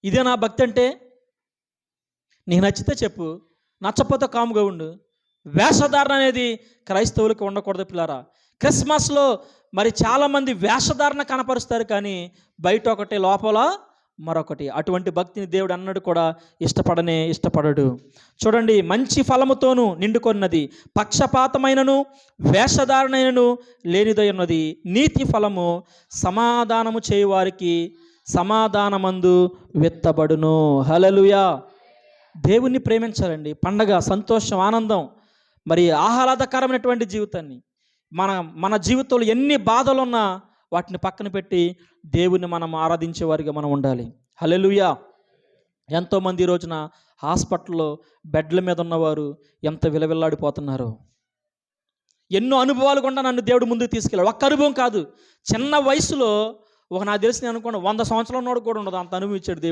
ఇదే నా భక్తి అంటే? నీకు నచ్చితే చెప్పు, నచ్చకపోతే కాముగా ఉండు. వేషధారణ అనేది క్రైస్తవులకు ఉండకూడదు పిల్లారా. క్రిస్మస్లో మరి చాలామంది వేషధారణ కనపరుస్తారు, కానీ బయట ఒకటి లోపల మరొకటి. అటువంటి భక్తిని దేవుడు అన్నడు కూడా ఇష్టపడడు. చూడండి, మంచి ఫలముతోనూ నిండుకొన్నది, పక్షపాతమైనను వేషధారణైనను లేనిదై ఉన్నది. నీతి ఫలము సమాధానము చేయువారికి సమాధానమందు విత్తబడును. హల్లెలూయా. దేవుణ్ణి ప్రేమించాలండి. పండగ, సంతోషం, ఆనందం, మరి ఆహ్లాదకరమైనటువంటి జీవితాన్ని మన జీవితంలో ఎన్ని బాధలున్నా వాటిని పక్కన పెట్టి దేవుణ్ణి మనం ఆరాధించే వారిగా మనం ఉండాలి. హల్లెలూయా. ఎంతోమంది ఈ రోజున హాస్పిటల్లో బెడ్ల మీద ఉన్నవారు ఎంత విలవిల్లాడిపోతున్నారు. ఎన్నో అనుభవాలు కూడా నన్ను దేవుడు ముందుకు తీసుకెళ్ళాడు. ఒక్క అనుభవం కాదు, చిన్న వయసులో నాకు తెలిసి అనుకోండి 100 సంవత్సరాల ఉన్నోడు కూడా ఉండదు, అంత అనుభవం ఇచ్చాడు దేవుడు.